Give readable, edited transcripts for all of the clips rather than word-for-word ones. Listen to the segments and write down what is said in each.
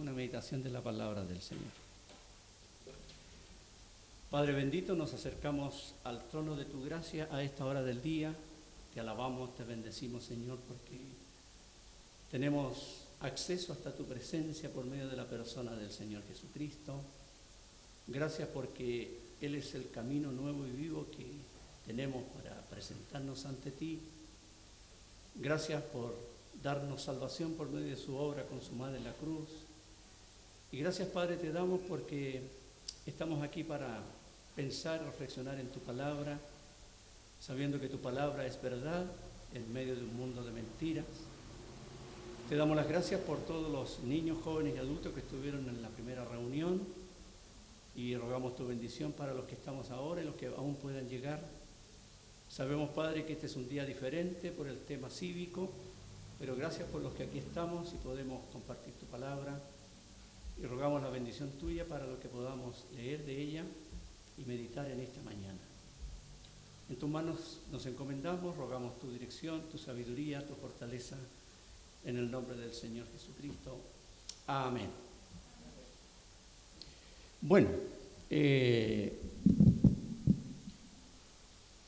una meditación de la palabra del Señor. Padre bendito, nos acercamos al trono de tu gracia a esta hora del día. Te alabamos, te bendecimos, Señor, porque tenemos acceso hasta tu presencia por medio de la persona del Señor Jesucristo. Gracias porque Él es el camino nuevo y vivo que tenemos para presentarnos ante ti. Gracias por darnos salvación por medio de su obra consumada en la cruz. Y gracias, Padre, te damos porque estamos aquí para pensar, reflexionar en tu palabra, sabiendo que tu palabra es verdad en medio de un mundo de mentiras. Te damos las gracias por todos los niños, jóvenes y adultos que estuvieron en la primera reunión y rogamos tu bendición para los que estamos ahora y los que aún puedan llegar. Sabemos, Padre, que este es un día diferente por el tema cívico, pero gracias por los que aquí estamos y podemos compartir tu palabra y rogamos la bendición tuya para lo que podamos leer de ella y meditar en esta mañana. En tus manos nos encomendamos, rogamos tu dirección, tu sabiduría, tu fortaleza, en el nombre del Señor Jesucristo. Amén. Bueno,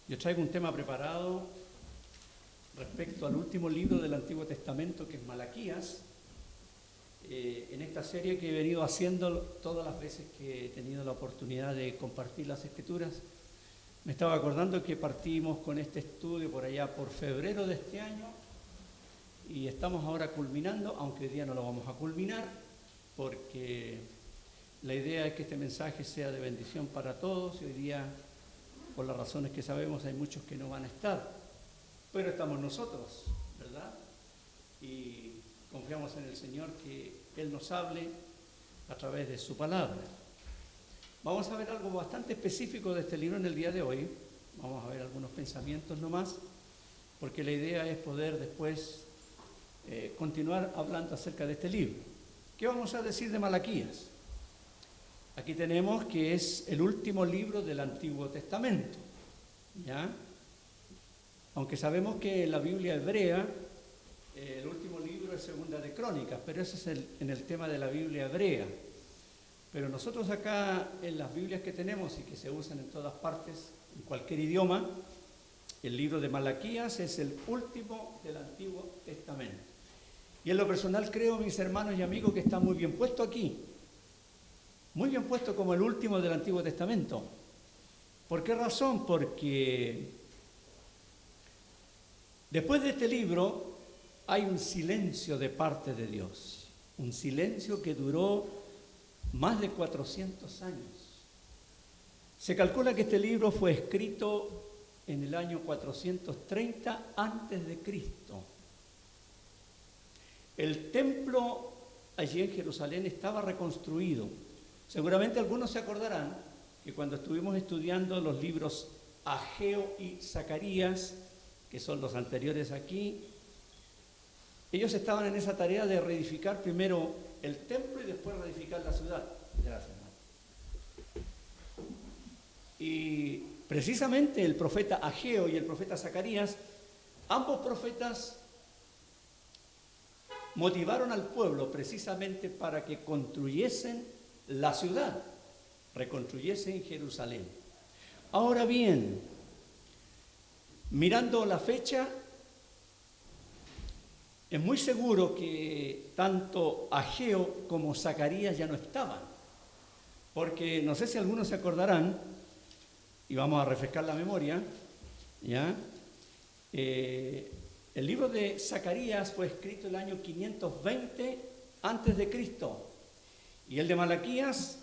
yo traigo un tema preparado respecto al último libro del Antiguo Testamento, que es Malaquías, en esta serie que he venido haciendo todas las veces que he tenido la oportunidad de compartir las Escrituras. Me estaba acordando que partimos con este estudio por allá por febrero de este año y estamos ahora culminando, aunque hoy día no lo vamos a culminar, porque la idea es que este mensaje sea de bendición para todos y hoy día, por las razones que sabemos, hay muchos que no van a estar, pero estamos nosotros, ¿verdad? Y confiamos en el Señor que Él nos hable a través de su palabra. Vamos a ver algo bastante específico de este libro en el día de hoy. Vamos a ver algunos pensamientos nomás, porque la idea es poder después continuar hablando acerca de este libro. ¿Qué vamos a decir de Malaquías? Aquí tenemos que es el último libro del Antiguo Testamento, ¿ya? Aunque sabemos que en la Biblia hebrea el último libro es Segunda de Crónicas, pero ese es en el tema de la Biblia hebrea. Pero nosotros acá en las Biblias que tenemos y que se usan en todas partes, en cualquier idioma, el libro de Malaquías es el último del Antiguo Testamento. Y en lo personal creo, mis hermanos y amigos, que está muy bien puesto aquí. Muy bien puesto como el último del Antiguo Testamento. ¿Por qué razón? Porque después de este libro hay un silencio de parte de Dios. Un silencio que duró más de 400 años. Se calcula que este libro fue escrito en el año 430 antes de Cristo. El templo allí en Jerusalén estaba reconstruido. Seguramente algunos se acordarán que cuando estuvimos estudiando los libros Ageo y Zacarías, que son los anteriores aquí, ellos estaban en esa tarea de reedificar primero el templo y después reedificar la ciudad. Gracias, hermano. Y precisamente el profeta Ageo y el profeta Zacarías, ambos profetas motivaron al pueblo precisamente para que construyesen la ciudad, reconstruyesen Jerusalén. Ahora bien, mirando la fecha, es muy seguro que tanto Ageo como Zacarías ya no estaban, porque no sé si algunos se acordarán, y vamos a refrescar la memoria, ¿ya? El libro de Zacarías fue escrito el año 520 antes de Cristo, y el de Malaquías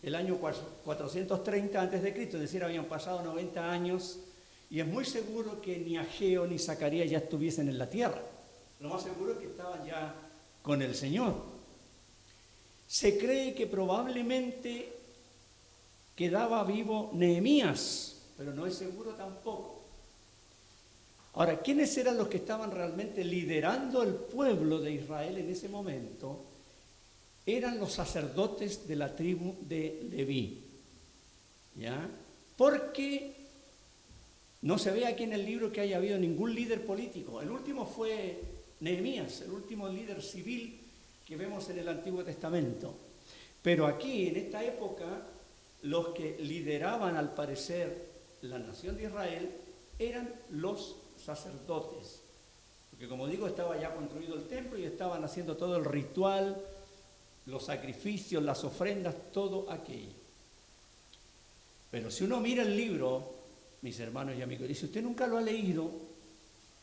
el año 430 antes de Cristo, es decir, habían pasado 90 años, y es muy seguro que ni Ageo ni Zacarías ya estuviesen en la tierra. Lo más seguro es que estaban ya con el Señor. Se cree que probablemente quedaba vivo Nehemías, pero no es seguro tampoco. Ahora, ¿quiénes eran los que estaban realmente liderando el pueblo de Israel en ese momento? Eran los sacerdotes de la tribu de Leví, ¿ya? Porque no se ve aquí en el libro que haya habido ningún líder político. El último fue Nehemías, el último líder civil que vemos en el Antiguo Testamento. Pero aquí, en esta época, los que lideraban, al parecer, la nación de Israel eran los sacerdotes. Porque, como digo, estaba ya construido el templo y estaban haciendo todo el ritual, los sacrificios, las ofrendas, todo aquello. Pero si uno mira el libro, mis hermanos y amigos, y si usted nunca lo ha leído,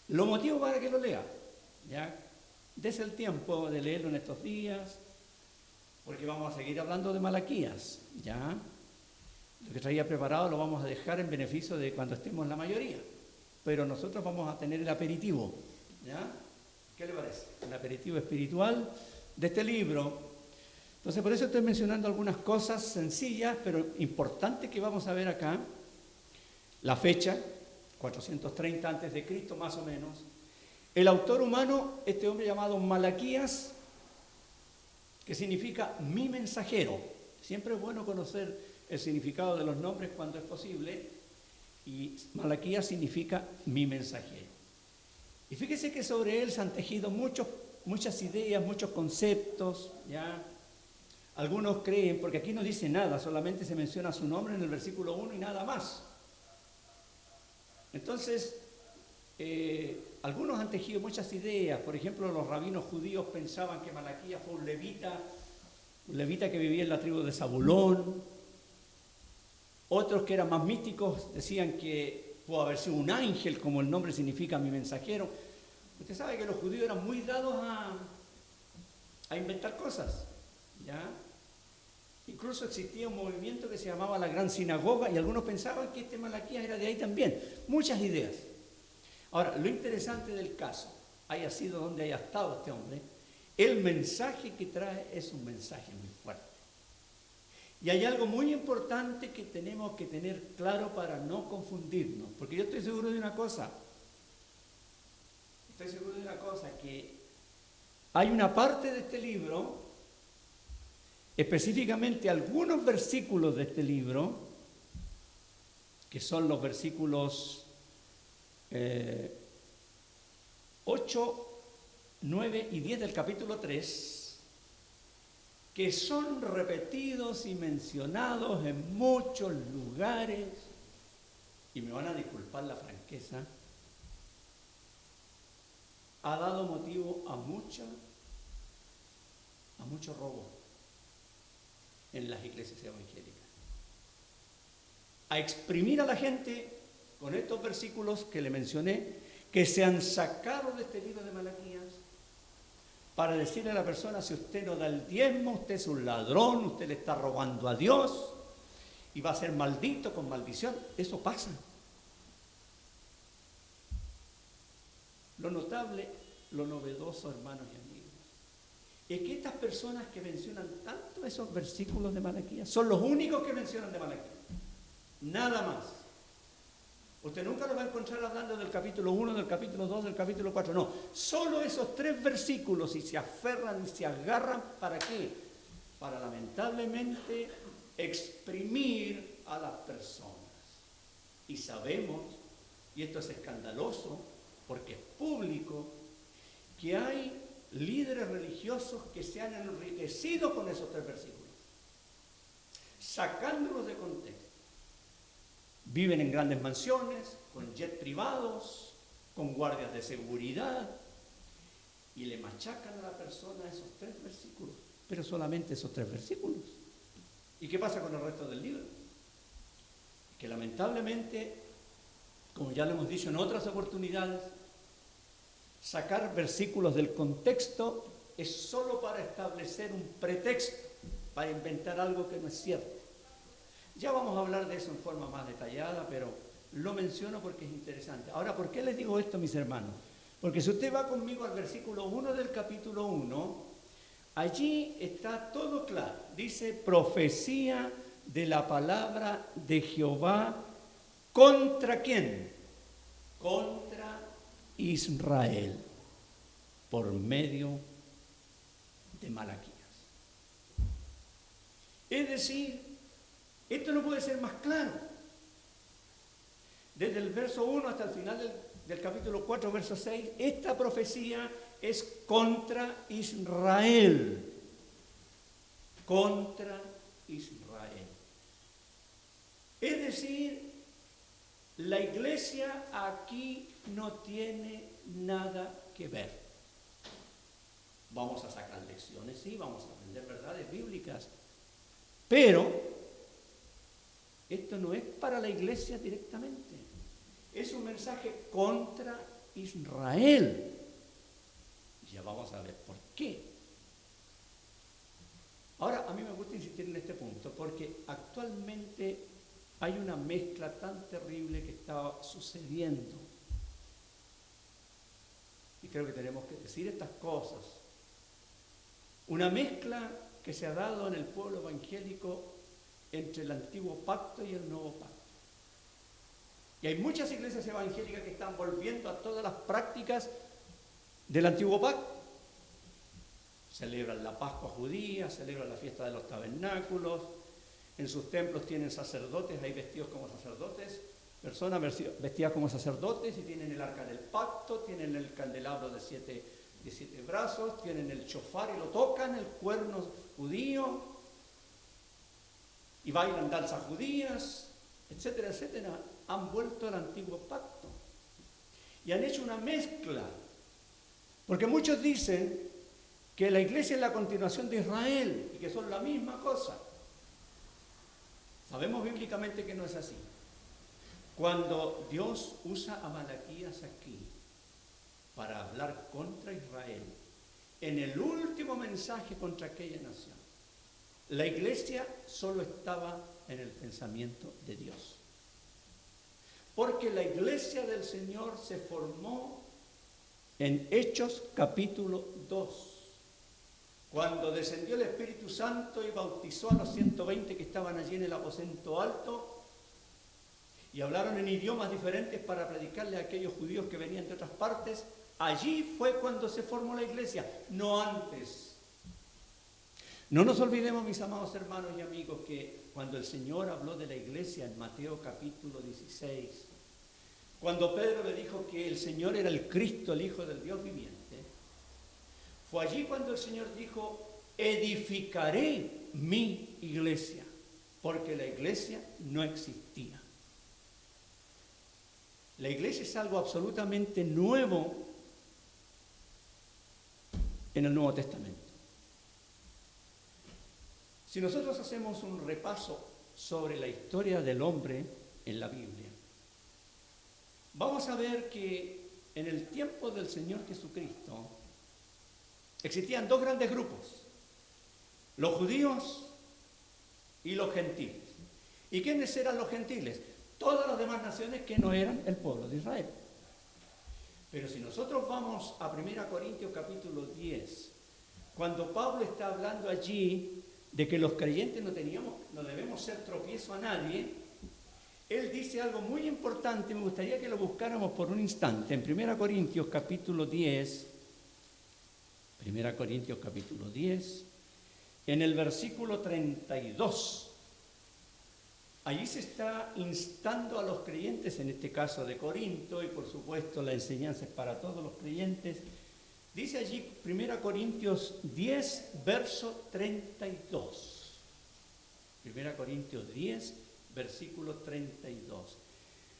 lo motivo para que lo lea. Ya, dese el tiempo de leerlo en estos días, porque vamos a seguir hablando de Malaquías. Ya, lo que traía preparado lo vamos a dejar en beneficio de cuando estemos la mayoría. Pero nosotros vamos a tener el aperitivo. ¿Ya? ¿Qué le parece? El aperitivo espiritual de este libro. Entonces, por eso estoy mencionando algunas cosas sencillas, pero importantes que vamos a ver acá. La fecha, 430 a.C., más o menos. El autor humano, este hombre llamado Malaquías, que significa mi mensajero. Siempre es bueno conocer el significado de los nombres cuando es posible. Y Malaquías significa mi mensajero. Y fíjese que sobre él se han tejido muchas ideas, muchos conceptos, ¿ya? Algunos creen, porque aquí no dice nada, solamente se menciona su nombre en el versículo 1 y nada más. Entonces, algunos han tejido muchas ideas. Por ejemplo, los rabinos judíos pensaban que Malaquías fue un levita que vivía en la tribu de Zabulón. Otros que eran más místicos decían que pudo haber sido un ángel, como el nombre significa mi mensajero. Usted sabe que los judíos eran muy dados a inventar cosas, ¿ya? Incluso existía un movimiento que se llamaba la Gran Sinagoga y algunos pensaban que este Malaquías era de ahí también. Muchas ideas. Ahora, lo interesante del caso, haya sido donde haya estado este hombre, el mensaje que trae es un mensaje muy fuerte. Y hay algo muy importante que tenemos que tener claro para no confundirnos, porque yo estoy seguro de una cosa, que hay una parte de este libro, específicamente algunos versículos de este libro, que son los versículos 8, 9 y 10 del capítulo 3, que son repetidos y mencionados en muchos lugares, y me van a disculpar la franqueza, ha dado motivo a mucho robo en las iglesias evangélicas. A exprimir a la gente con estos versículos que le mencioné, que se han sacado de este libro de Malaquías, para decirle a la persona, si usted no da el diezmo, usted es un ladrón, usted le está robando a Dios y va a ser maldito con maldición. Eso pasa. Lo notable, lo novedoso, hermanos y amigos, es que estas personas que mencionan tanto esos versículos de Malaquías son los únicos que mencionan de Malaquías. Nada más. Usted nunca lo va a encontrar hablando del capítulo 1, del capítulo 2, del capítulo 4. No, solo esos 3 versículos, y se aferran y se agarran, ¿para qué? Para lamentablemente exprimir a las personas. Y sabemos, y esto es escandaloso, porque es público, que hay líderes religiosos que se han enriquecido con esos 3 versículos, sacándolos de contexto. Viven en grandes mansiones, con jets privados, con guardias de seguridad, y le machacan a la persona esos 3 versículos, pero solamente esos 3 versículos. ¿Y qué pasa con el resto del libro? Que lamentablemente, como ya lo hemos dicho en otras oportunidades, sacar versículos del contexto es solo para establecer un pretexto, para inventar algo que no es cierto. Ya vamos a hablar de eso en forma más detallada, pero lo menciono porque es interesante. Ahora, ¿por qué les digo esto, mis hermanos? Porque si usted va conmigo al versículo 1 del capítulo 1, allí está todo claro. Dice, profecía de la palabra de Jehová, ¿contra quién? Contra Israel, por medio de Malaquías. Es decir, esto no puede ser más claro. Desde el verso 1 hasta el final del capítulo 4, verso 6, esta profecía es contra Israel. Contra Israel. Es decir, la iglesia aquí no tiene nada que ver. Vamos a sacar lecciones, sí, vamos a aprender verdades bíblicas, pero esto no es para la iglesia directamente. Es un mensaje contra Israel. Ya vamos a ver por qué. Ahora, a mí me gusta insistir en este punto, porque actualmente hay una mezcla tan terrible que está sucediendo. Y creo que tenemos que decir estas cosas. Una mezcla que se ha dado en el pueblo evangélico entre el antiguo pacto y el nuevo pacto. Y hay muchas iglesias evangélicas que están volviendo a todas las prácticas del antiguo pacto. Celebran la Pascua judía, celebran la fiesta de los tabernáculos, en sus templos tienen sacerdotes, hay vestidos como sacerdotes, personas vestidas como sacerdotes y tienen el arca del pacto, tienen el candelabro de siete brazos, tienen el shofar y lo tocan, el cuerno judío, y bailan danzas judías, etcétera, etcétera. Han vuelto al antiguo pacto y han hecho una mezcla, porque muchos dicen que la iglesia es la continuación de Israel y que son la misma cosa. Sabemos bíblicamente que no es así. Cuando Dios usa a Malaquías aquí para hablar contra Israel, en el último mensaje contra aquella nación, la iglesia solo estaba en el pensamiento de Dios. Porque la iglesia del Señor se formó en Hechos capítulo 2. Cuando descendió el Espíritu Santo y bautizó a los 120 que estaban allí en el aposento alto y hablaron en idiomas diferentes para predicarle a aquellos judíos que venían de otras partes, allí fue cuando se formó la iglesia, no antes. No nos olvidemos, mis amados hermanos y amigos, que cuando el Señor habló de la iglesia en Mateo capítulo 16, cuando Pedro le dijo que el Señor era el Cristo, el Hijo del Dios viviente, fue allí cuando el Señor dijo, edificaré mi iglesia, porque la iglesia no existía. La iglesia es algo absolutamente nuevo en el Nuevo Testamento. Si nosotros hacemos un repaso sobre la historia del hombre en la Biblia, vamos a ver que en el tiempo del Señor Jesucristo existían dos grandes grupos, los judíos y los gentiles. ¿Y quiénes eran los gentiles? Todas las demás naciones que no eran el pueblo de Israel. Pero si nosotros vamos a 1 Corintios capítulo 10, cuando Pablo está hablando allí de que los creyentes no debemos ser tropiezo a nadie, él dice algo muy importante, me gustaría que lo buscáramos por un instante. En 1 Corintios capítulo 10, en el versículo 32, allí se está instando a los creyentes, en este caso de Corinto, y por supuesto la enseñanza es para todos los creyentes. Dice allí 1 Corintios 10, verso 32. 1 Corintios 10, versículo 32.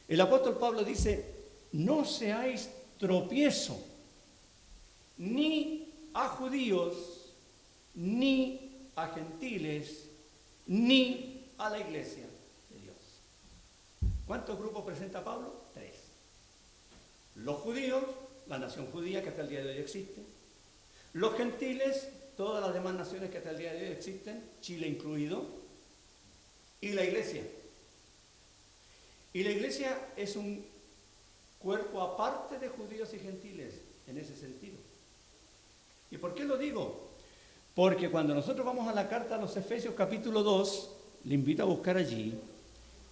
El apóstol Pablo dice, no seáis tropiezo, ni a judíos, ni a gentiles, ni a la iglesia de Dios. ¿Cuántos grupos presenta Pablo? 3. Los judíos, la nación judía que hasta el día de hoy existe. Los gentiles, todas las demás naciones que hasta el día de hoy existen, Chile incluido. Y la iglesia. Y la iglesia es un cuerpo aparte de judíos y gentiles, en ese sentido. ¿Y por qué lo digo? Porque cuando nosotros vamos a la carta a los Efesios capítulo 2, le invito a buscar allí,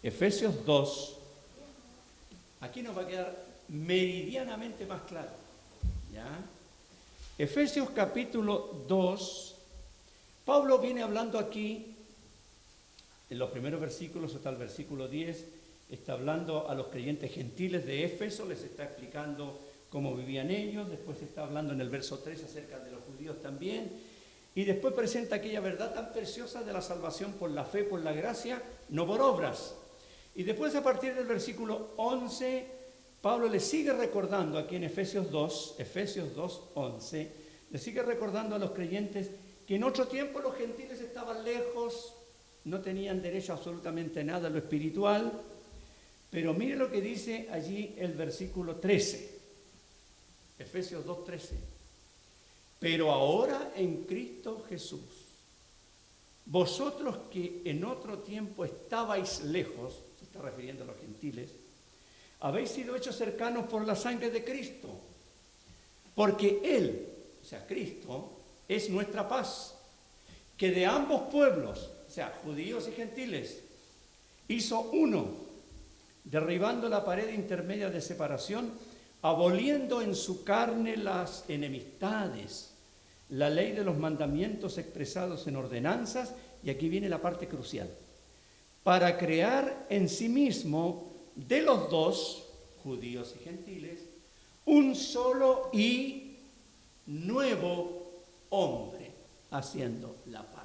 Efesios 2, aquí nos va a quedar meridianamente más claro, ¿ya? Efesios capítulo 2, Pablo viene hablando aquí, en los primeros versículos hasta el versículo 10, está hablando a los creyentes gentiles de Éfeso, les está explicando cómo vivían ellos, después está hablando en el verso 3 acerca de los judíos también, y después presenta aquella verdad tan preciosa de la salvación por la fe, por la gracia, no por obras. Y después a partir del versículo 11, Pablo le sigue recordando aquí en Efesios 2, 11, le sigue recordando a los creyentes que en otro tiempo los gentiles estaban lejos, no tenían derecho a absolutamente nada a lo espiritual, pero mire lo que dice allí el versículo 13, Efesios 2:13. Pero ahora en Cristo Jesús, vosotros que en otro tiempo estabais lejos, se está refiriendo a los gentiles, habéis sido hechos cercanos por la sangre de Cristo, porque Él, o sea, Cristo, es nuestra paz, que de ambos pueblos, o sea, judíos y gentiles, hizo uno, derribando la pared intermedia de separación, aboliendo en su carne las enemistades, la ley de los mandamientos expresados en ordenanzas, y aquí viene la parte crucial, para crear en sí mismo de los dos, judíos y gentiles, un solo y nuevo hombre, haciendo la paz.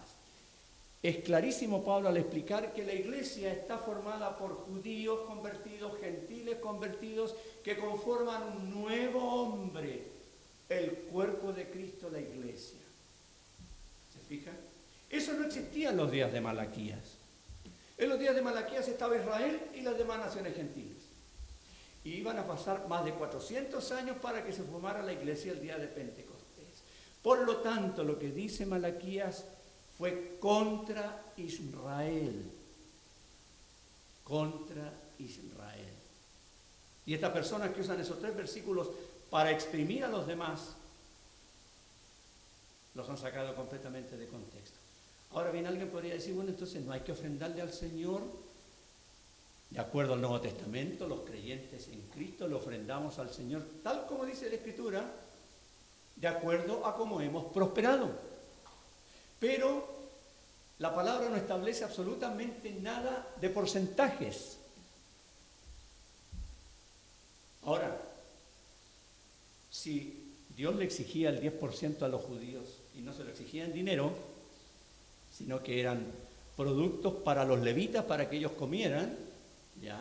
Es clarísimo Pablo al explicar que la iglesia está formada por judíos convertidos, gentiles convertidos, que conforman un nuevo hombre, el cuerpo de Cristo, la iglesia. ¿Se fijan? Eso no existía en los días de Malaquías. En los días de Malaquías estaba Israel y las demás naciones gentiles. Y iban a pasar más de 400 años para que se formara la iglesia el día de Pentecostés. Por lo tanto, lo que dice Malaquías fue contra Israel. Contra Israel. Y estas personas que usan esos 3 versículos para exprimir a los demás, los han sacado completamente de contexto. Ahora bien, alguien podría decir, bueno, entonces no hay que ofrendarle al Señor. De acuerdo al Nuevo Testamento, los creyentes en Cristo le ofrendamos al Señor, tal como dice la Escritura, de acuerdo a cómo hemos prosperado. Pero la palabra no establece absolutamente nada de porcentajes. Ahora, si Dios le exigía el 10% a los judíos y no se lo exigía en dinero, sino que eran productos para los levitas para que ellos comieran, ¿ya?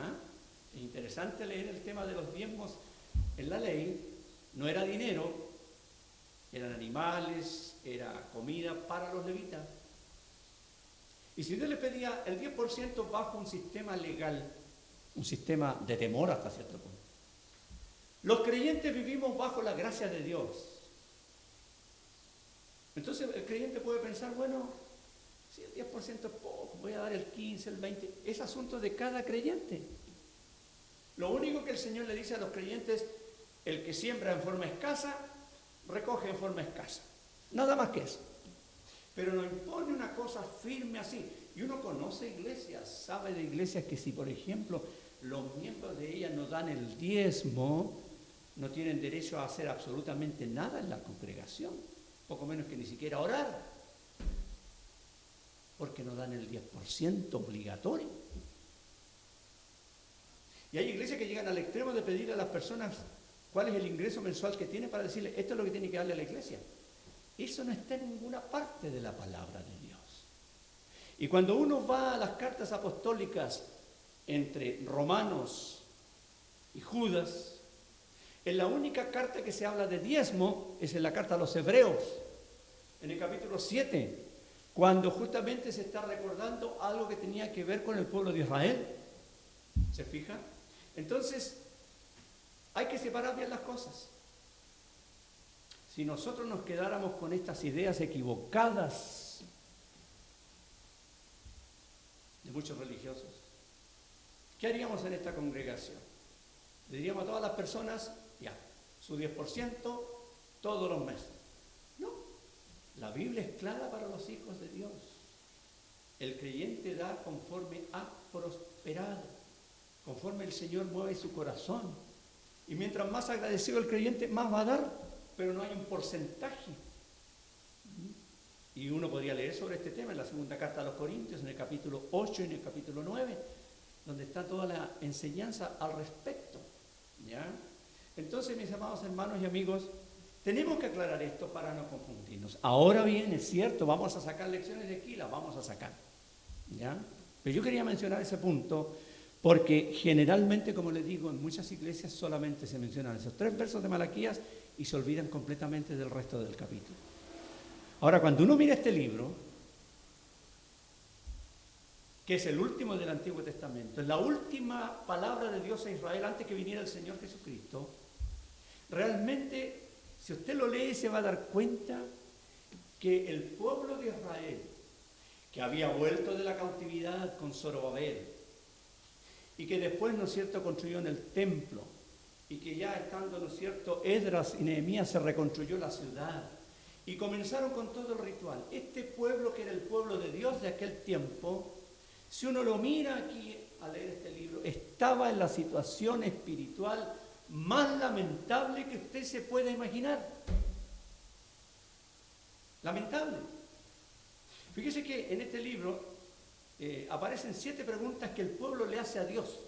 Es interesante leer el tema de los diezmos en la ley. No era dinero, eran animales, era comida para los levitas. Y si Dios le pedía el 10% bajo un sistema legal, un sistema de temor hasta cierto punto, los creyentes vivimos bajo la gracia de Dios. Entonces el creyente puede pensar, bueno, si el 10% es poco, voy a dar el 15, el 20%, es asunto de cada creyente. Lo único que el Señor le dice a los creyentes, el que siembra en forma escasa, recoge en forma escasa. Nada más que eso. Pero no impone una cosa firme así. Y uno conoce iglesias, sabe de iglesias que si, por ejemplo, los miembros de ellas no dan el diezmo, no tienen derecho a hacer absolutamente nada en la congregación, poco menos que ni siquiera orar, porque no dan el 10% obligatorio. Y hay iglesias que llegan al extremo de pedirle a las personas cuál es el ingreso mensual que tiene para decirle, esto es lo que tiene que darle a la iglesia. Eso no está en ninguna parte de la palabra de Dios. Y cuando uno va a las cartas apostólicas entre Romanos y Judas, en la única carta que se habla de diezmo es en la carta a los Hebreos, en el capítulo 7, cuando justamente se está recordando algo que tenía que ver con el pueblo de Israel. ¿Se fija? Entonces, hay que separar bien las cosas. Si nosotros nos quedáramos con estas ideas equivocadas de muchos religiosos, ¿qué haríamos en esta congregación? Le diríamos a todas las personas, ya, su 10% todos los meses. No, la Biblia es clara para los hijos de Dios. El creyente da conforme ha prosperado, conforme el Señor mueve su corazón. Y mientras más agradecido el creyente, más va a dar, pero no hay un porcentaje. Y uno podría leer sobre este tema en la segunda carta a los Corintios, en el capítulo 8 y en el capítulo 9, donde está toda la enseñanza al respecto, ¿ya? Entonces, mis amados hermanos y amigos, tenemos que aclarar esto para no confundirnos. Ahora bien, es cierto, vamos a sacar lecciones de aquí, las vamos a sacar, ¿ya? Pero yo quería mencionar ese punto porque generalmente, como les digo, en muchas iglesias solamente se mencionan esos 3 versos de Malaquías y se olvidan completamente del resto del capítulo. Ahora, cuando uno mira este libro, que es el último del Antiguo Testamento, es la última palabra de Dios a Israel antes que viniera el Señor Jesucristo, realmente, si usted lo lee, se va a dar cuenta que el pueblo de Israel, que había vuelto de la cautividad con Zorobabel, y que después, ¿no es cierto?, construyó en el templo, y que ya estando, ¿no es cierto?, Esdras y Nehemías se reconstruyó la ciudad, y comenzaron con todo el ritual. Este pueblo, que era el pueblo de Dios de aquel tiempo, si uno lo mira aquí al leer este libro, estaba en la situación espiritual más lamentable que usted se pueda imaginar. Lamentable. Fíjese que en este libro aparecen 7 preguntas que el pueblo le hace a Dios.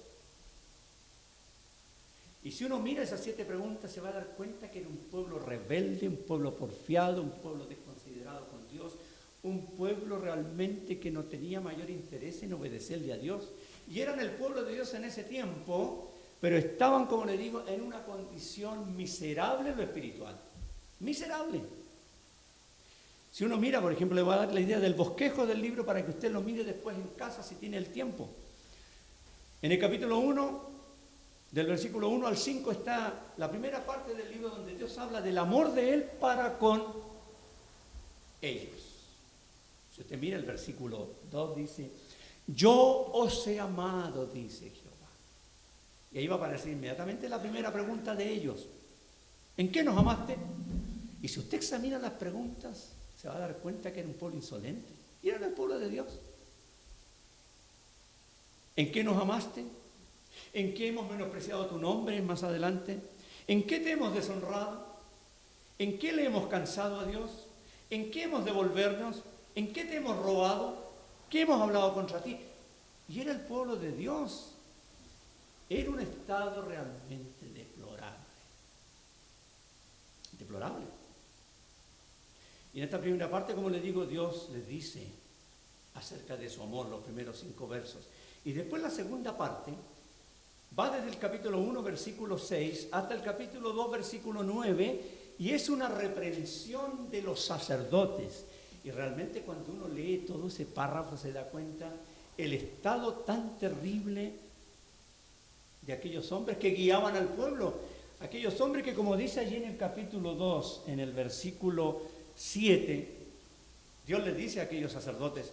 Y si uno mira esas 7 preguntas, se va a dar cuenta que era un pueblo rebelde, un pueblo porfiado, un pueblo desconsiderado con Dios, un pueblo realmente que no tenía mayor interés en obedecerle a Dios. Y eran el pueblo de Dios en ese tiempo, pero estaban, como le digo, en una condición miserable en lo espiritual. Miserable. Si uno mira, por ejemplo, le voy a dar la idea del bosquejo del libro para que usted lo mire después en casa si tiene el tiempo. En el capítulo 1, del versículo 1 al 5, está la primera parte del libro donde Dios habla del amor de Él para con ellos. Si usted mira el versículo 2, dice: yo os he amado, dice Jehová. Y ahí va a aparecer inmediatamente la primera pregunta de ellos: ¿en qué nos amaste? Y si usted examina las preguntas, se va a dar cuenta que era un pueblo insolente. Y era el pueblo de Dios. ¿En qué nos amaste? ¿En qué hemos menospreciado tu nombre más adelante? ¿En qué te hemos deshonrado? ¿En qué le hemos cansado a Dios? ¿En qué hemos de volvernos? ¿En qué te hemos robado? ¿Qué hemos hablado contra ti? Y era el pueblo de Dios. Era un estado realmente deplorable. Deplorable. Y en esta primera parte, como le digo, Dios les dice acerca de su amor, los primeros 5 versos. Y después la segunda parte va desde el capítulo 1, versículo 6, hasta el capítulo 2, versículo 9, y es una reprensión de los sacerdotes. Y realmente cuando uno lee todo ese párrafo se da cuenta el estado tan terrible de aquellos hombres que guiaban al pueblo. Aquellos hombres que, como dice allí en el capítulo 2, en el versículo 7, Dios les dice a aquellos sacerdotes: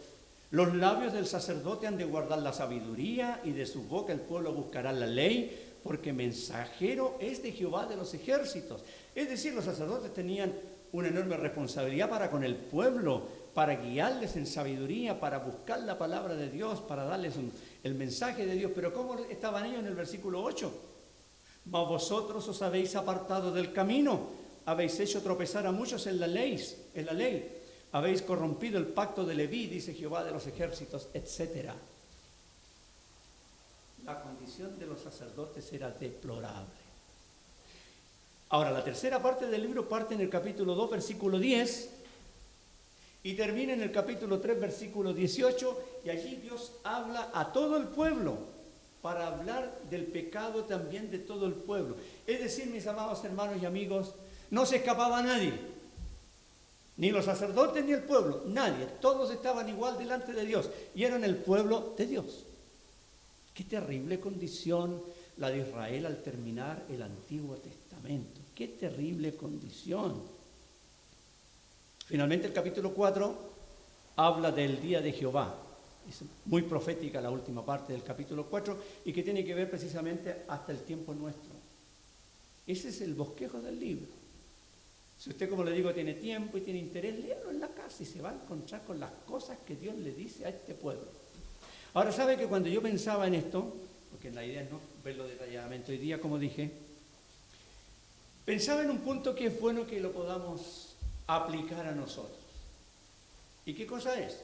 los labios del sacerdote han de guardar la sabiduría, y de su boca el pueblo buscará la ley, porque mensajero es de Jehová de los ejércitos. Es decir, los sacerdotes tenían una enorme responsabilidad para con el pueblo, para guiarles en sabiduría, para buscar la palabra de Dios, para darles el mensaje de Dios. Pero ¿cómo estaban ellos en el versículo 8? Mas vosotros os habéis apartado del camino, habéis hecho tropezar a muchos en la ley. Habéis corrompido el pacto de Leví, dice Jehová de los ejércitos, etc. La condición de los sacerdotes era deplorable. Ahora, la tercera parte del libro parte en el capítulo 2, versículo 10, y termina en el capítulo 3, versículo 18, y allí Dios habla a todo el pueblo, para hablar del pecado también de todo el pueblo. Es decir, mis amados hermanos y amigos, no se escapaba nadie. Ni los sacerdotes ni el pueblo, nadie. Todos estaban igual delante de Dios y eran el pueblo de Dios. Qué terrible condición la de Israel al terminar el Antiguo Testamento. Qué terrible condición. Finalmente el capítulo 4 habla del día de Jehová. Es muy profética la última parte del capítulo 4 y que tiene que ver precisamente hasta el tiempo nuestro. Ese es el bosquejo del libro. Si usted, como le digo, tiene tiempo y tiene interés, léalo en la casa y se va a encontrar con las cosas que Dios le dice a este pueblo. Ahora, ¿sabe que cuando yo pensaba en esto, porque la idea es no verlo detalladamente hoy día, como dije, pensaba en un punto que es bueno que lo podamos aplicar a nosotros. ¿Y qué cosa es?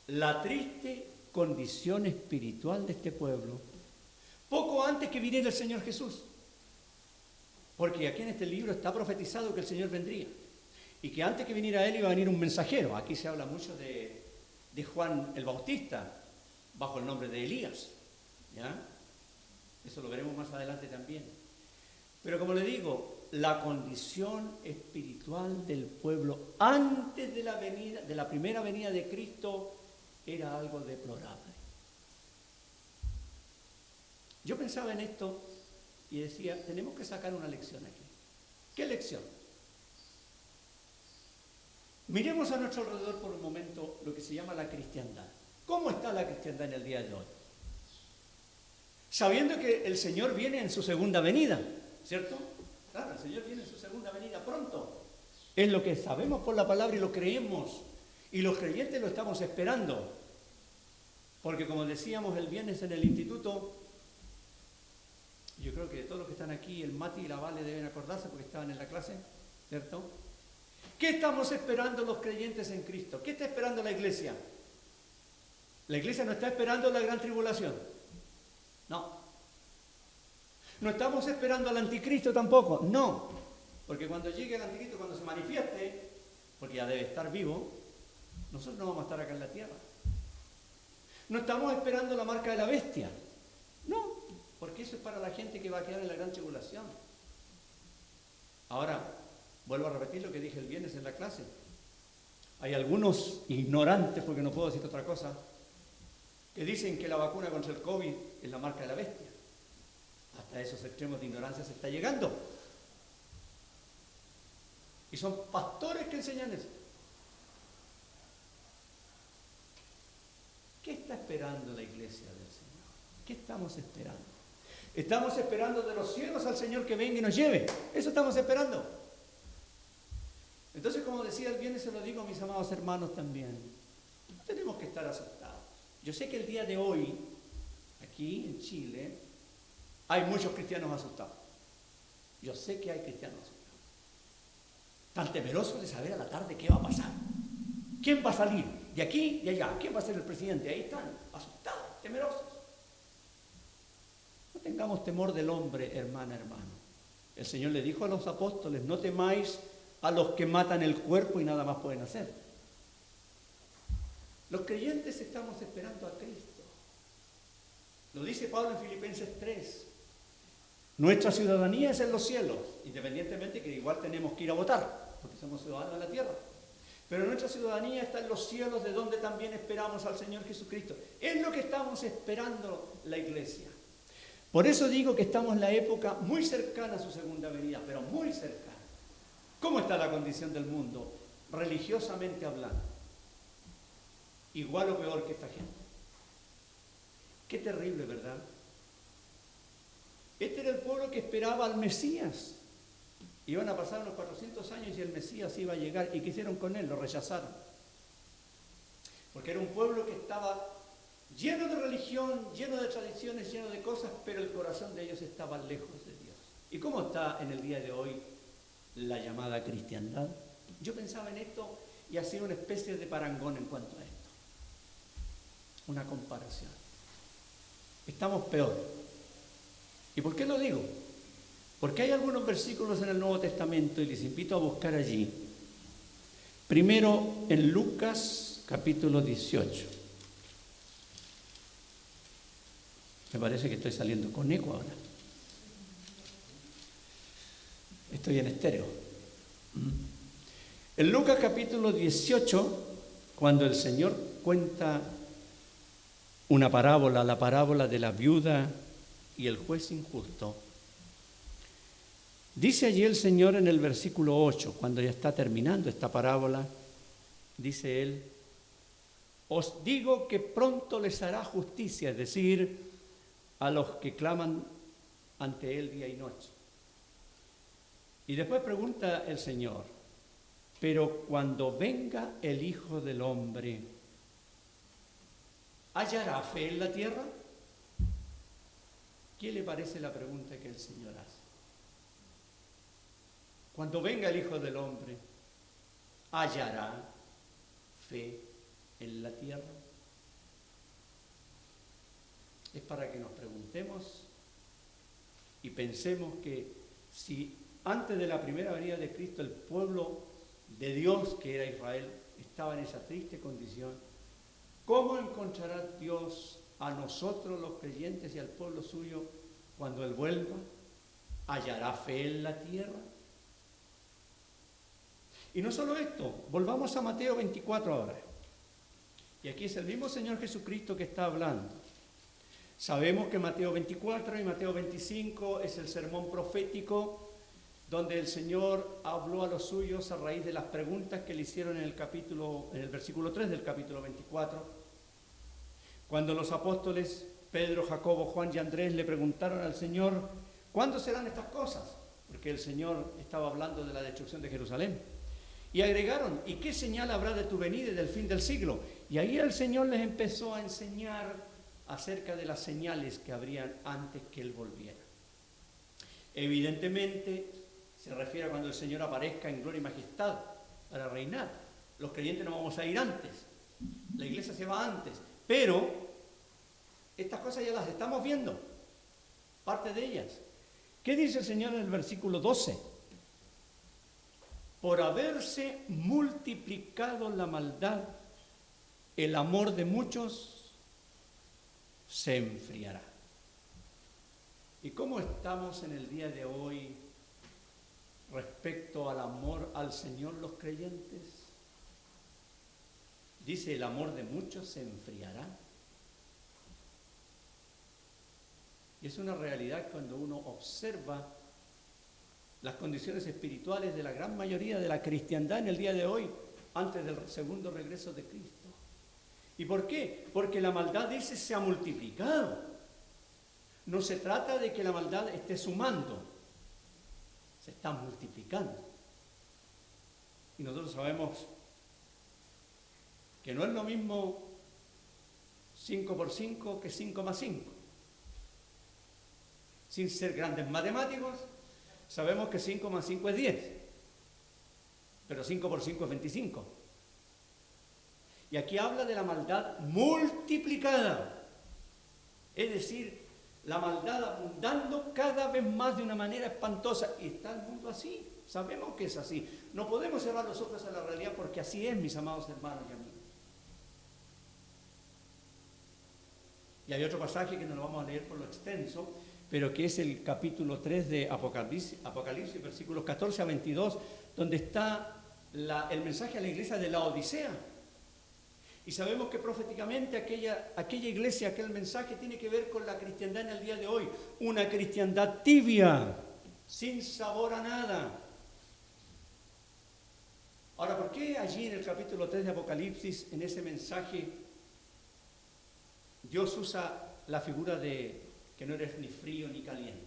La triste condición espiritual de este pueblo poco antes que viniera el Señor Jesús. Porque aquí en este libro está profetizado que el Señor vendría. Y que antes que viniera Él iba a venir un mensajero. Aquí se habla mucho de Juan el Bautista, bajo el nombre de Elías. ¿Ya? Eso lo veremos más adelante también. Pero como le digo, la condición espiritual del pueblo antes de la primera venida de Cristo era algo deplorable. Yo pensaba en esto y decía, tenemos que sacar una lección aquí. ¿Qué lección? Miremos a nuestro alrededor por un momento lo que se llama la cristiandad. ¿Cómo está la cristiandad en el día de hoy? Sabiendo que el Señor viene en su segunda venida, ¿cierto? Claro, el Señor viene en su segunda venida pronto. Es lo que sabemos por la palabra y lo creemos. Y los creyentes lo estamos esperando. Porque como decíamos el viernes en el instituto, yo creo que todos los que están aquí, el Mati y la Vale deben acordarse porque estaban en la clase, ¿cierto? ¿Qué estamos esperando los creyentes en Cristo? ¿Qué está esperando la iglesia? La iglesia no está esperando la gran tribulación. No. No estamos esperando al anticristo tampoco. No. Porque cuando llegue el anticristo, cuando se manifieste, porque ya debe estar vivo, nosotros no vamos a estar acá en la tierra. No estamos esperando la marca de la bestia. No. Porque eso es para la gente que va a quedar en la gran tribulación. Ahora, vuelvo a repetir lo que dije el viernes en la clase. Hay algunos ignorantes, porque no puedo decir otra cosa, que dicen que la vacuna contra el COVID es la marca de la bestia. Hasta esos extremos de ignorancia se está llegando. Y son pastores que enseñan eso. ¿Qué está esperando la iglesia del Señor? ¿Qué estamos esperando? Estamos esperando de los cielos al Señor que venga y nos lleve. Eso estamos esperando. Entonces, como decía el viernes, se lo digo a mis amados hermanos también. Tenemos que estar asustados. Yo sé que el día de hoy, aquí en Chile, hay muchos cristianos asustados. Yo sé que hay cristianos asustados. Tan temerosos de saber a la tarde qué va a pasar. ¿Quién va a salir? De aquí, de allá. ¿Quién va a ser el presidente? Ahí están, asustados, temerosos. No tengamos temor del hombre, hermana, hermano. El Señor le dijo a los apóstoles, no temáis a los que matan el cuerpo y nada más pueden hacer. Los creyentes estamos esperando a Cristo. Lo dice Pablo en Filipenses 3. Nuestra ciudadanía es en los cielos, independientemente que igual tenemos que ir a votar, porque somos ciudadanos de la tierra. Pero nuestra ciudadanía está en los cielos, de donde también esperamos al Señor Jesucristo. Es lo que estamos esperando la iglesia. Por eso digo que estamos en la época muy cercana a su segunda venida, pero muy cercana. ¿Cómo está la condición del mundo, religiosamente hablando? Igual o peor que esta gente. Qué terrible, ¿verdad? Este era el pueblo que esperaba al Mesías. Iban a pasar unos 400 años y el Mesías iba a llegar. ¿Y qué hicieron con él? Lo rechazaron. Porque era un pueblo que estaba lleno de religión, lleno de tradiciones, lleno de cosas, pero el corazón de ellos estaba lejos de Dios. ¿Y cómo está en el día de hoy la llamada cristiandad? Yo pensaba en esto y hacía una especie de parangón en cuanto a esto. Una comparación. Estamos peor. ¿Y por qué lo digo? Porque hay algunos versículos en el Nuevo Testamento y les invito a buscar allí. Primero en Lucas capítulo 18. Me parece que estoy saliendo con eco ahora. Estoy en estéreo. En Lucas capítulo 18, cuando el Señor cuenta una parábola, la parábola de la viuda y el juez injusto, dice allí el Señor en el versículo 8, cuando ya está terminando esta parábola, dice Él, os digo que pronto les hará justicia, es decir, a los que claman ante Él día y noche. Y después pregunta el Señor, pero cuando venga el Hijo del Hombre, ¿hallará fe en la tierra? ¿Qué le parece la pregunta que el Señor hace? Cuando venga el Hijo del Hombre, ¿hallará fe en la tierra? Es para que nos preguntemos y pensemos que si antes de la primera venida de Cristo el pueblo de Dios, que era Israel, estaba en esa triste condición, ¿cómo encontrará Dios a nosotros los creyentes y al pueblo suyo cuando Él vuelva? ¿Hallará fe en la tierra? Y no solo esto, volvamos a Mateo 24 ahora. Y aquí es el mismo Señor Jesucristo que está hablando. Sabemos que Mateo 24 y Mateo 25 es el sermón profético donde el Señor habló a los suyos a raíz de las preguntas que le hicieron en el versículo 3 del capítulo 24, cuando los apóstoles Pedro, Jacobo, Juan y Andrés le preguntaron al Señor, ¿cuándo serán estas cosas? Porque el Señor estaba hablando de la destrucción de Jerusalén. Y agregaron, ¿y qué señal habrá de tu venida y del fin del siglo? Y ahí el Señor les empezó a enseñar acerca de las señales que habrían antes que Él volviera. Evidentemente, se refiere a cuando el Señor aparezca en gloria y majestad para reinar. Los creyentes no vamos a ir antes, la iglesia se va antes, pero estas cosas ya las estamos viendo, parte de ellas. ¿Qué dice el Señor en el versículo 12? Por haberse multiplicado la maldad, el amor de muchos se enfriará. ¿Y cómo estamos en el día de hoy respecto al amor al Señor los creyentes? Dice, el amor de muchos se enfriará. Y es una realidad cuando uno observa las condiciones espirituales de la gran mayoría de la cristiandad en el día de hoy, antes del segundo regreso de Cristo. ¿Y por qué? Porque la maldad, dice, se ha multiplicado. No se trata de que la maldad esté sumando, se está multiplicando. Y nosotros sabemos que no es lo mismo 5 por 5 que 5 más 5. Sin ser grandes matemáticos, sabemos que 5 más 5 es 10, pero 5 por 5 es 25. Y aquí habla de la maldad multiplicada, es decir, la maldad abundando cada vez más de una manera espantosa. Y está el mundo así, sabemos que es así. No podemos cerrar los ojos a la realidad porque así es, mis amados hermanos y amigos. Y hay otro pasaje que no lo vamos a leer por lo extenso, pero que es el capítulo 3 de Apocalipsis, versículos 14 a 22, donde está el mensaje a la iglesia de la Odisea. Y sabemos que proféticamente aquella iglesia, aquel mensaje tiene que ver con la cristiandad en el día de hoy. Una cristiandad tibia, sin sabor a nada. Ahora, ¿por qué allí en el capítulo 3 de Apocalipsis, en ese mensaje, Dios usa la figura de que no eres ni frío ni caliente?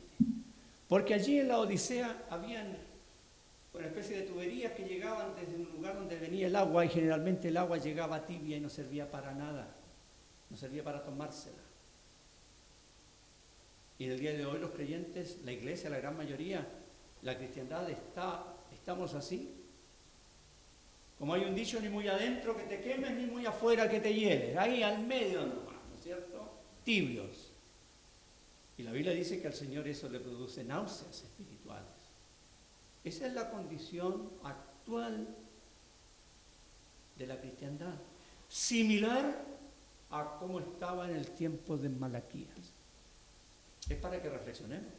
Porque allí en la Odisea habían una especie de tuberías que llegaban desde un lugar donde venía el agua, y generalmente el agua llegaba tibia y no servía para nada, no servía para tomársela. Y en el día de hoy los creyentes, la iglesia, la gran mayoría, la cristiandad estamos así. Como hay un dicho, ni muy adentro que te quemes, ni muy afuera que te hieles, ahí al medio nomás, ¿no es cierto? Tibios. Y la Biblia dice que al Señor eso le produce náuseas espirituales. Esa es la condición actual de la cristiandad, similar a cómo estaba en el tiempo de Malaquías. Es para que reflexionemos.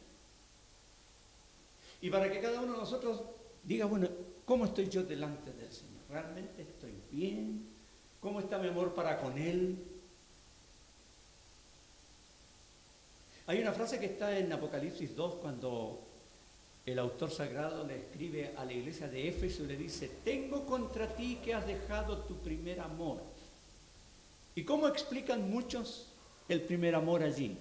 Y para que cada uno de nosotros diga, bueno, ¿cómo estoy yo delante del Señor? ¿Realmente estoy bien? ¿Cómo está mi amor para con Él? Hay una frase que está en Apocalipsis 2 cuando el autor sagrado le escribe a la iglesia de Éfeso y le dice, tengo contra ti que has dejado tu primer amor. ¿Y cómo explican muchos el primer amor allí?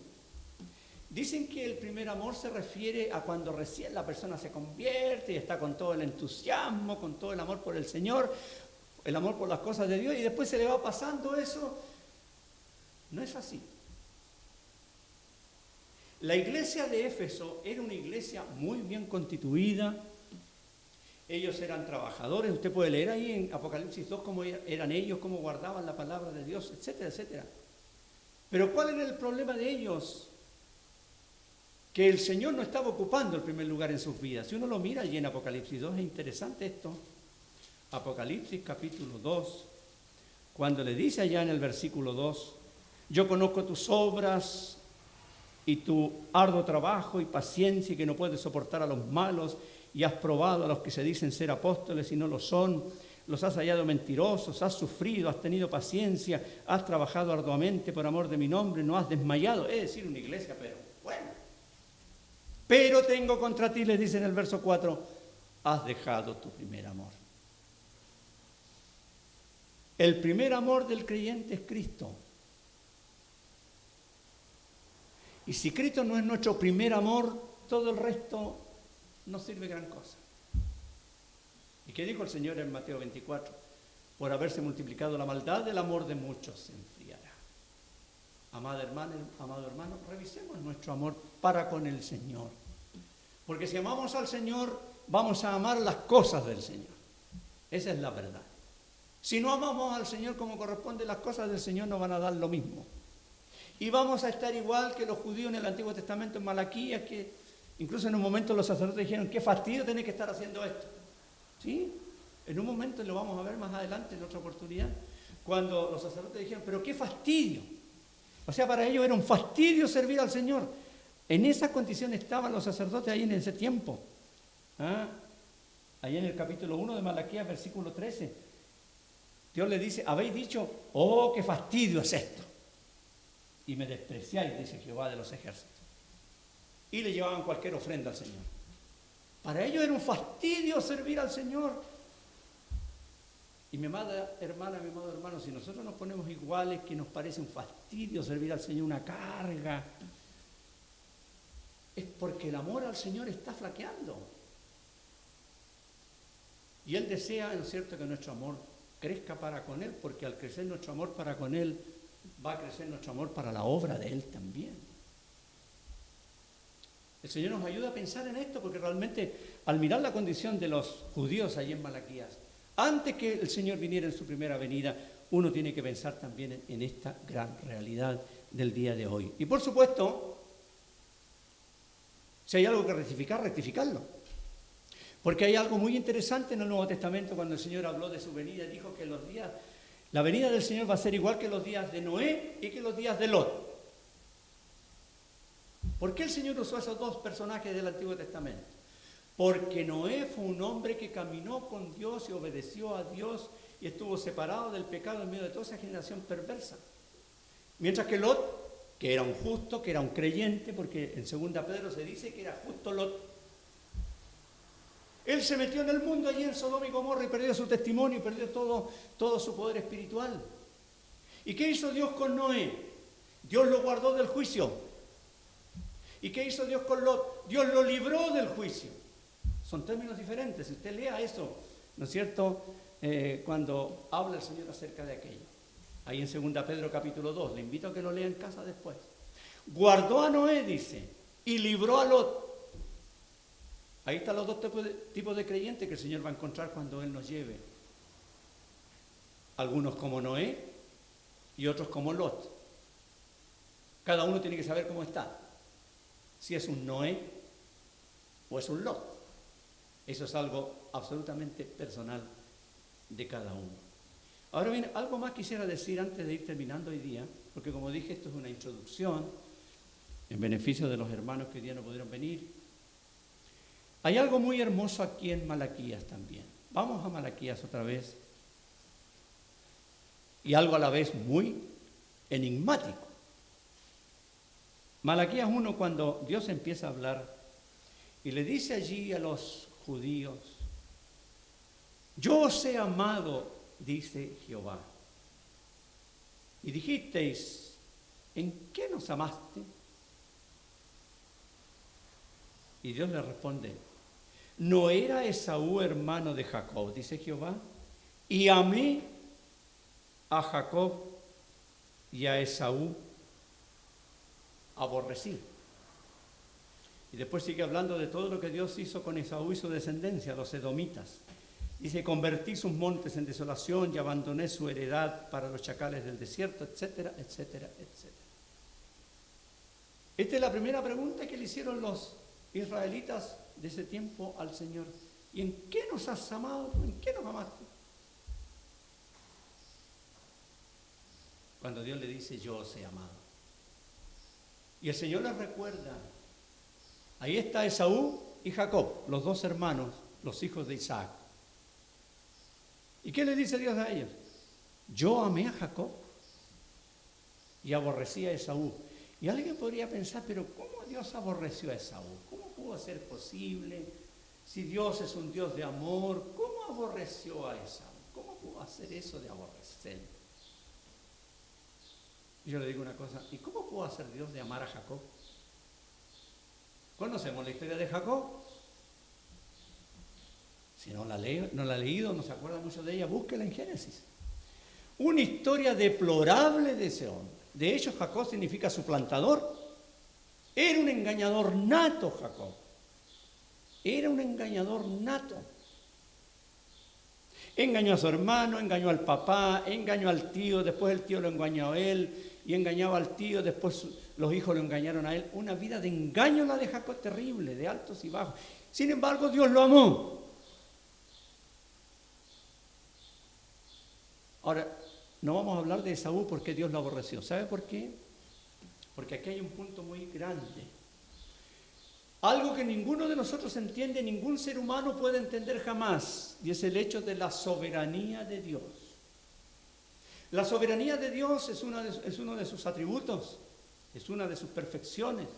Dicen que el primer amor se refiere a cuando recién la persona se convierte y está con todo el entusiasmo, con todo el amor por el Señor, el amor por las cosas de Dios, y después se le va pasando eso. No es así. La iglesia de Éfeso era una iglesia muy bien constituida. Ellos eran trabajadores. Usted puede leer ahí en Apocalipsis 2 cómo eran ellos, cómo guardaban la palabra de Dios, etcétera, etcétera. Pero ¿cuál era el problema de ellos? que el Señor no estaba ocupando el primer lugar en sus vidas. Si uno lo mira allí en Apocalipsis 2, es interesante esto. Apocalipsis capítulo 2, cuando le dice allá en el versículo 2, yo conozco tus obras y tu arduo trabajo y paciencia y que no puedes soportar a los malos y has probado a los que se dicen ser apóstoles y no lo son, los has hallado mentirosos, has sufrido, has tenido paciencia, has trabajado arduamente por amor de mi nombre, no has desmayado, es decir, una iglesia, pero bueno. Pero tengo contra ti, les dice en el verso 4, has dejado tu primer amor. El primer amor del creyente es Cristo. Y si Cristo no es nuestro primer amor, todo el resto no sirve gran cosa. ¿Y qué dijo el Señor en Mateo 24? Por haberse multiplicado la maldad, el amor de muchos se enfriará. Amado hermano, revisemos nuestro amor para con el Señor. Porque si amamos al Señor, vamos a amar las cosas del Señor. Esa es la verdad. Si no amamos al Señor como corresponde, las cosas del Señor nos van a dar lo mismo. Y vamos a estar igual que los judíos en el Antiguo Testamento, en Malaquías, que incluso en un momento los sacerdotes dijeron, qué fastidio tenéis que estar haciendo esto. ¿Sí? En un momento lo vamos a ver más adelante en otra oportunidad, cuando los sacerdotes dijeron, pero qué fastidio. O sea, para ellos era un fastidio servir al Señor. En esa condición estaban los sacerdotes ahí en ese tiempo. Ahí en el capítulo 1 de Malaquías, versículo 13, Dios le dice, habéis dicho, oh, qué fastidio es esto. Y me despreciáis, dice Jehová de los ejércitos. Y le llevaban cualquier ofrenda al Señor. Para ellos era un fastidio servir al Señor. Y mi amada hermana, mi amado hermano, si nosotros nos ponemos iguales, que nos parece un fastidio servir al Señor, una carga, es porque el amor al Señor está flaqueando. Y Él desea, ¿no es cierto?, que nuestro amor crezca para con Él, porque al crecer nuestro amor para con Él, va a crecer nuestro amor para la obra de Él también. El Señor nos ayuda a pensar en esto, porque realmente al mirar la condición de los judíos allí en Malaquías, antes que el Señor viniera en su primera venida, uno tiene que pensar también en esta gran realidad del día de hoy. Y por supuesto, si hay algo que rectificar, rectificarlo. Porque hay algo muy interesante en el Nuevo Testamento cuando el Señor habló de su venida, dijo que la venida del Señor va a ser igual que los días de Noé y que los días de Lot. ¿Por qué el Señor usó esos dos personajes del Antiguo Testamento? Porque Noé fue un hombre que caminó con Dios y obedeció a Dios y estuvo separado del pecado en medio de toda esa generación perversa. Mientras que Lot, que era un justo, que era un creyente, porque en 2 Pedro se dice que era justo Lot, él se metió en el mundo allí en Sodoma y Gomorra y perdió su testimonio y perdió todo su poder espiritual. ¿Y qué hizo Dios con Noé? Dios lo guardó del juicio. ¿Y qué hizo Dios con Lot? Dios lo libró del juicio. Son términos diferentes. Si usted lea eso, ¿no es cierto?, cuando habla el Señor acerca de aquello. Ahí en 2 Pedro capítulo 2. Le invito a que lo lea en casa después. Guardó a Noé, dice, y libró a Lot. Ahí están los dos tipos de creyentes que el Señor va a encontrar cuando Él nos lleve. Algunos como Noé y otros como Lot. Cada uno tiene que saber cómo está. Si es un Noé o es un Lot. Eso es algo absolutamente personal de cada uno. Ahora bien, algo más quisiera decir antes de ir terminando hoy día, porque como dije, esto es una introducción en beneficio de los hermanos que hoy día no pudieron venir. Hay algo muy hermoso aquí en Malaquías también. Vamos a Malaquías otra vez. Y algo a la vez muy enigmático. Malaquías 1, cuando Dios empieza a hablar y le dice allí a los judíos, yo os he amado, dice Jehová. Y dijisteis, ¿en qué nos amaste? Y Dios le responde, ¿no era Esaú hermano de Jacob, dice Jehová? Y amé a Jacob y a Esaú aborrecí. Y después sigue hablando de todo lo que Dios hizo con Esaú y su descendencia, los edomitas. Dice, convertí sus montes en desolación y abandoné su heredad para los chacales del desierto, etcétera, etcétera, etcétera. Esta es la primera pregunta que le hicieron los israelitas de ese tiempo al Señor. ¿Y en qué nos has amado? ¿En qué nos amaste? Cuando Dios le dice, yo os he amado. Y el Señor les recuerda, ahí está Esaú y Jacob, los dos hermanos, los hijos de Isaac. ¿Y qué le dice Dios a ellos? Yo amé a Jacob y aborrecí a Esaú. Y alguien podría pensar, pero ¿cómo Dios aborreció a Esaú? ¿Cómo pudo ser posible? Si Dios es un Dios de amor, ¿cómo aborreció a Esaú? ¿Cómo pudo hacer eso de aborrecer? Y yo le digo una cosa, ¿y cómo pudo hacer Dios de amar a Jacob? ¿Conocemos la historia de Jacob? Si no la ha leído, no se acuerda mucho de ella, búsquela en Génesis. Una historia deplorable de ese hombre. De hecho, Jacob significa suplantador. Era un engañador nato, Jacob. Era un engañador nato. Engañó a su hermano, engañó al papá, engañó al tío, después el tío lo engañó a él, y engañaba al tío, después los hijos lo engañaron a él. Una vida de engaño la de Jacob terrible, de altos y bajos. Sin embargo, Dios lo amó. Ahora, no vamos a hablar de Esaú porque Dios lo aborreció. ¿Sabe por qué? Porque aquí hay un punto muy grande. Algo que ninguno de nosotros entiende, ningún ser humano puede entender jamás, y es el hecho de la soberanía de Dios. La soberanía de Dios es uno de sus atributos, es una de sus perfecciones.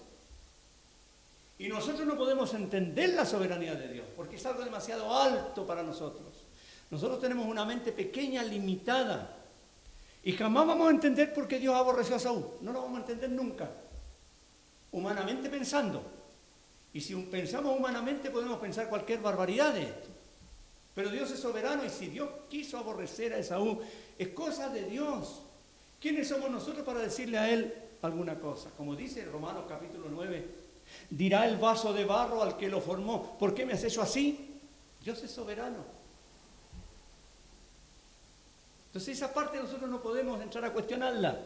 Y nosotros no podemos entender la soberanía de Dios, porque es algo demasiado alto para nosotros. Nosotros tenemos una mente pequeña, limitada, y jamás vamos a entender por qué Dios aborreció a Saúl. No lo vamos a entender nunca, humanamente pensando. Y si pensamos humanamente podemos pensar cualquier barbaridad de esto. Pero Dios es soberano y si Dios quiso aborrecer a Esaú, es cosa de Dios. ¿Quiénes somos nosotros para decirle a él alguna cosa? Como dice Romanos capítulo 9, dirá el vaso de barro al que lo formó, ¿por qué me has hecho así? Dios es soberano. Entonces esa parte nosotros no podemos entrar a cuestionarla.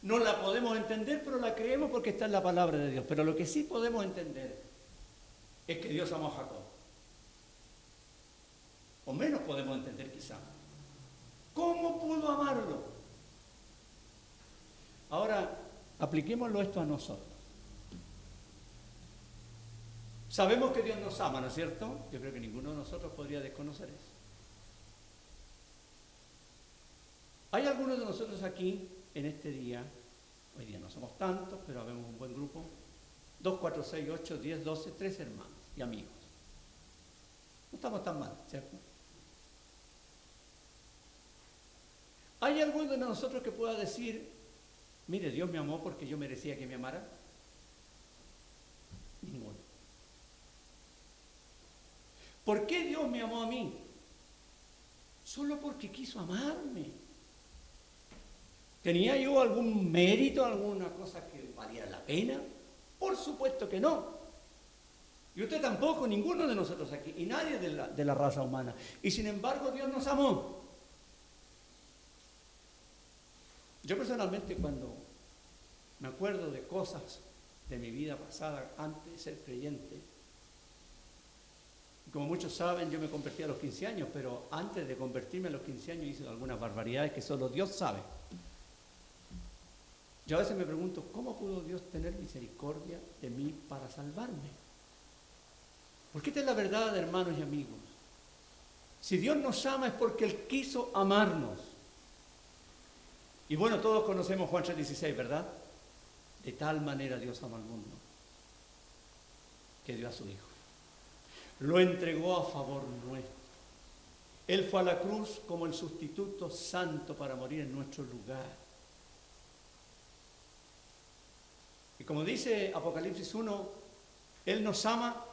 No la podemos entender, pero la creemos porque está en la palabra de Dios. Pero lo que sí podemos entender es que Dios amó a Jacob. O menos podemos entender quizá. ¿Cómo pudo amarlo? Ahora, apliquémoslo esto a nosotros. Sabemos que Dios nos ama, ¿no es cierto? Yo creo que ninguno de nosotros podría desconocer eso. ¿Hay algunos de nosotros aquí en este día? Hoy día no somos tantos, pero habemos un buen grupo. 2, 4, 6, 8, 10, 12, 13 hermanos y amigos. No estamos tan mal, ¿cierto? ¿Hay alguno de nosotros que pueda decir, mire, Dios me amó porque yo merecía que me amara? Ninguno. ¿Por qué Dios me amó a mí? Solo porque quiso amarme. ¿Tenía yo algún mérito, alguna cosa que valiera la pena? Por supuesto que no. Y usted tampoco, ninguno de nosotros aquí, y nadie de la raza humana. Y sin embargo Dios nos amó. Yo personalmente cuando me acuerdo de cosas de mi vida pasada antes de ser creyente, como muchos saben, yo me convertí a los 15 años, pero antes de convertirme a los 15 años hice algunas barbaridades que solo Dios sabe. Yo a veces me pregunto, ¿cómo pudo Dios tener misericordia de mí para salvarme? Porque esta es la verdad, hermanos y amigos. Si Dios nos ama es porque Él quiso amarnos. Y bueno, todos conocemos Juan 3:16, ¿verdad? De tal manera Dios amó al mundo, que dio a su Hijo. Lo entregó a favor nuestro. Él fue a la cruz como el sustituto santo para morir en nuestro lugar. Y como dice Apocalipsis 1, Él nos ama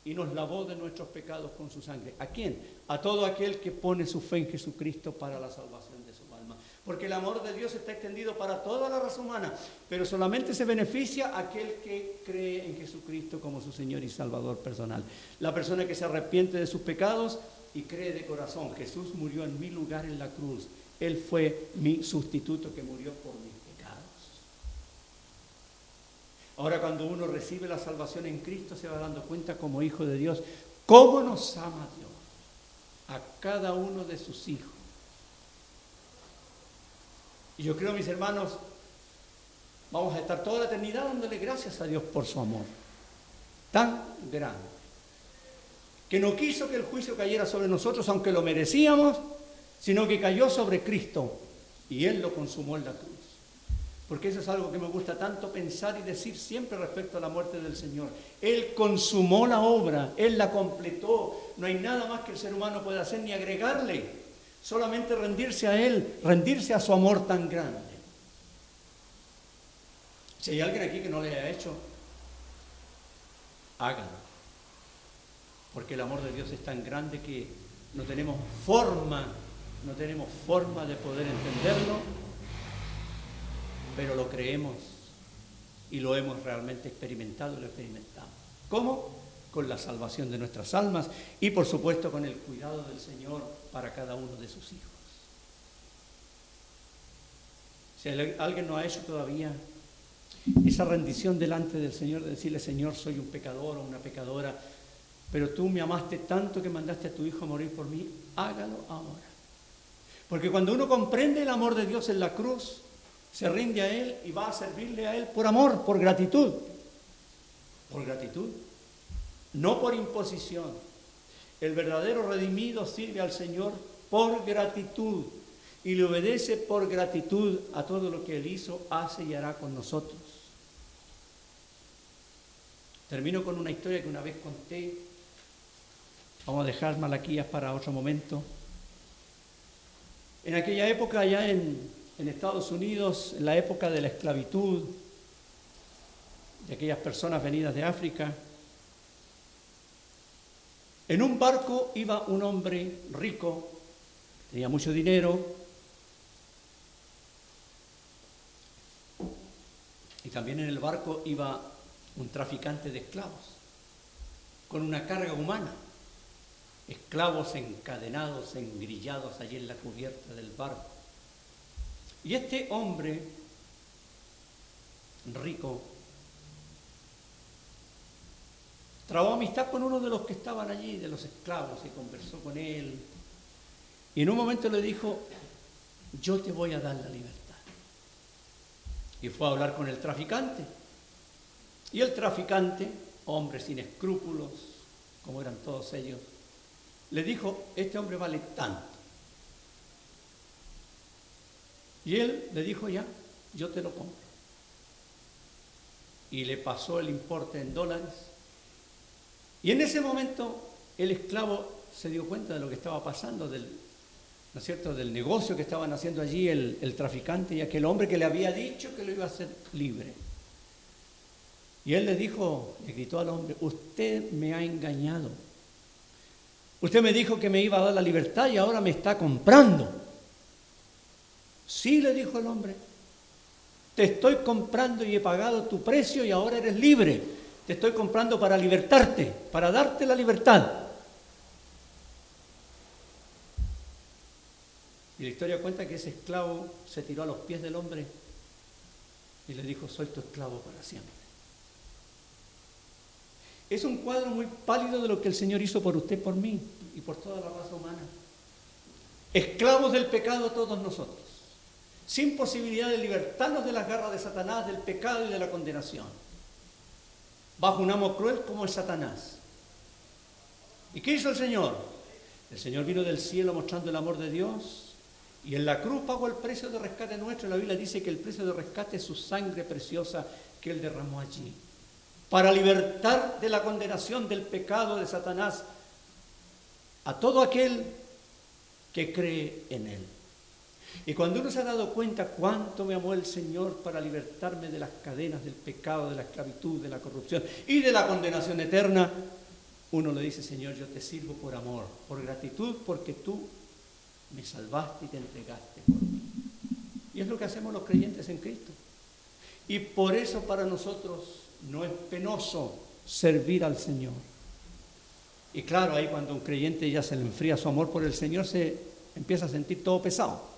y nos lavó de nuestros pecados con su sangre. ¿A quién? A todo aquel que pone su fe en Jesucristo para la salvación de su alma. Porque el amor de Dios está extendido para toda la raza humana, pero solamente se beneficia aquel que cree en Jesucristo como su Señor y Salvador personal. La persona que se arrepiente de sus pecados y cree de corazón, Jesús murió en mi lugar en la cruz. Él fue mi sustituto que murió por mí. Ahora cuando uno recibe la salvación en Cristo se va dando cuenta como hijo de Dios, cómo nos ama Dios a cada uno de sus hijos. Y yo creo, mis hermanos, vamos a estar toda la eternidad dándole gracias a Dios por su amor tan grande, que no quiso que el juicio cayera sobre nosotros, aunque lo merecíamos, sino que cayó sobre Cristo y Él lo consumó en la cruz. Porque eso es algo que me gusta tanto pensar y decir siempre respecto a la muerte del Señor. Él consumó la obra, Él la completó. No hay nada más que el ser humano pueda hacer ni agregarle. Solamente rendirse a Él, rendirse a su amor tan grande. Si hay alguien aquí que no le haya hecho, háganlo. Porque el amor de Dios es tan grande que no tenemos forma de poder entenderlo, pero lo creemos y lo hemos realmente experimentado y lo experimentamos. ¿Cómo? Con la salvación de nuestras almas y por supuesto con el cuidado del Señor para cada uno de sus hijos. Si alguien no ha hecho todavía esa rendición delante del Señor, de decirle: Señor, soy un pecador o una pecadora, pero tú me amaste tanto que mandaste a tu Hijo a morir por mí, hágalo ahora. Porque cuando uno comprende el amor de Dios en la cruz, se rinde a Él y va a servirle a Él por amor, por gratitud. Por gratitud, no por imposición. El verdadero redimido sirve al Señor por gratitud y le obedece por gratitud a todo lo que Él hizo, hace y hará con nosotros. Termino con una historia que una vez conté. Vamos a dejar Malaquías para otro momento. En aquella época, allá en Estados Unidos, en la época de la esclavitud, de aquellas personas venidas de África, en un barco iba un hombre rico, tenía mucho dinero, y también en el barco iba un traficante de esclavos, con una carga humana, esclavos encadenados, engrillados allí en la cubierta del barco. Y este hombre rico trabó amistad con uno de los que estaban allí, de los esclavos, y conversó con él. Y en un momento le dijo: yo te voy a dar la libertad. Y fue a hablar con el traficante. Y el traficante, hombre sin escrúpulos, como eran todos ellos, le dijo: este hombre vale tanto. Y él le dijo: ya, yo te lo compro. Y le pasó el importe en dólares. Y en ese momento el esclavo se dio cuenta de lo que estaba pasando, ¿no es cierto?, del negocio que estaban haciendo allí el traficante y aquel hombre que le había dicho que lo iba a hacer libre. Y él le gritó al hombre: usted me ha engañado. Usted me dijo que me iba a dar la libertad y ahora me está comprando. Sí, le dijo el hombre, te estoy comprando y he pagado tu precio y ahora eres libre. Te estoy comprando para libertarte, para darte la libertad. Y la historia cuenta que ese esclavo se tiró a los pies del hombre y le dijo: soy tu esclavo para siempre. Es un cuadro muy pálido de lo que el Señor hizo por usted, por mí y por toda la raza humana. Esclavos del pecado todos nosotros, sin posibilidad de libertarnos de las garras de Satanás, del pecado y de la condenación, bajo un amo cruel como es Satanás. ¿Y qué hizo el Señor? El Señor vino del cielo mostrando el amor de Dios y en la cruz pagó el precio de rescate nuestro. La Biblia dice que el precio de rescate es su sangre preciosa que Él derramó allí, para libertar de la condenación del pecado de Satanás a todo aquel que cree en Él. Y cuando uno se ha dado cuenta cuánto me amó el Señor para libertarme de las cadenas del pecado, de la esclavitud, de la corrupción y de la condenación eterna, uno le dice: Señor, yo te sirvo por amor, por gratitud, porque tú me salvaste y te entregaste por mí. Y es lo que hacemos los creyentes en Cristo. Y por eso para nosotros no es penoso servir al Señor. Y claro, ahí cuando un creyente ya se le enfría su amor por el Señor, se empieza a sentir todo pesado.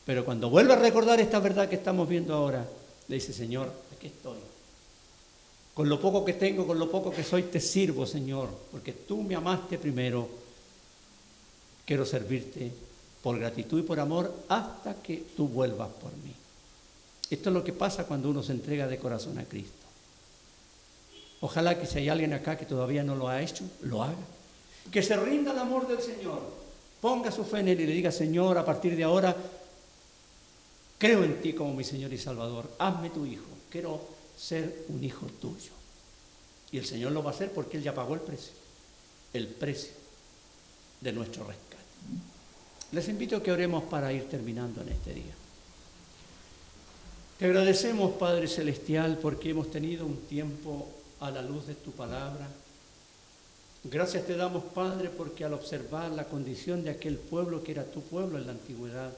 Pero cuando vuelve a recordar esta verdad que estamos viendo ahora, le dice: Señor, aquí estoy. Con lo poco que tengo, con lo poco que soy, te sirvo, Señor, porque tú me amaste primero. Quiero servirte por gratitud y por amor hasta que tú vuelvas por mí. Esto es lo que pasa cuando uno se entrega de corazón a Cristo. Ojalá que si hay alguien acá que todavía no lo ha hecho, lo haga. Que se rinda al amor del Señor. Ponga su fe en Él y le diga, Señor, a partir de ahora, creo en ti como mi Señor y Salvador. Hazme tu hijo. Quiero ser un hijo tuyo. Y el Señor lo va a hacer porque Él ya pagó el precio de nuestro rescate. Les invito a que oremos para ir terminando en este día. Te agradecemos, Padre Celestial, porque hemos tenido un tiempo a la luz de tu palabra. Gracias te damos, Padre, porque al observar la condición de aquel pueblo que era tu pueblo en la antigüedad,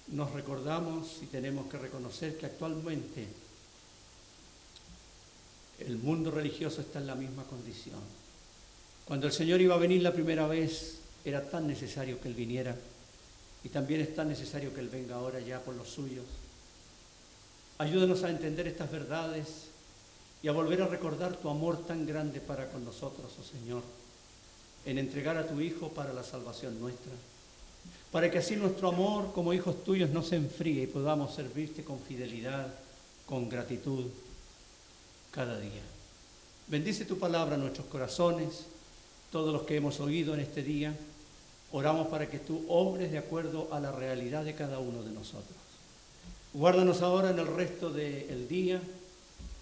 nos recordamos y tenemos que reconocer que actualmente el mundo religioso está en la misma condición. Cuando el Señor iba a venir la primera vez, era tan necesario que Él viniera, y también es tan necesario que Él venga ahora ya por los suyos. Ayúdanos a entender estas verdades y a volver a recordar tu amor tan grande para con nosotros, oh Señor, en entregar a tu Hijo para la salvación nuestra, para que así nuestro amor como hijos tuyos no se enfríe y podamos servirte con fidelidad, con gratitud, cada día. Bendice tu palabra en nuestros corazones, todos los que hemos oído en este día. Oramos para que tú obres de acuerdo a la realidad de cada uno de nosotros. Guárdanos ahora en el resto del día,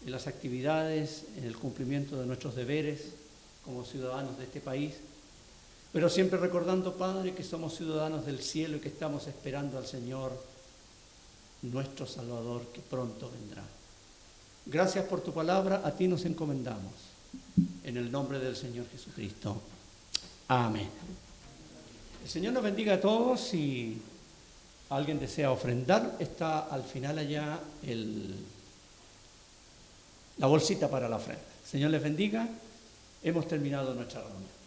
en las actividades, en el cumplimiento de nuestros deberes como ciudadanos de este país, pero siempre recordando, Padre, que somos ciudadanos del cielo y que estamos esperando al Señor, nuestro Salvador, que pronto vendrá. Gracias por tu palabra, a ti nos encomendamos. En el nombre del Señor Jesucristo. Amén. El Señor nos bendiga a todos. Si alguien desea ofrendar, está al final allá la bolsita para la ofrenda. El Señor les bendiga. Hemos terminado nuestra reunión.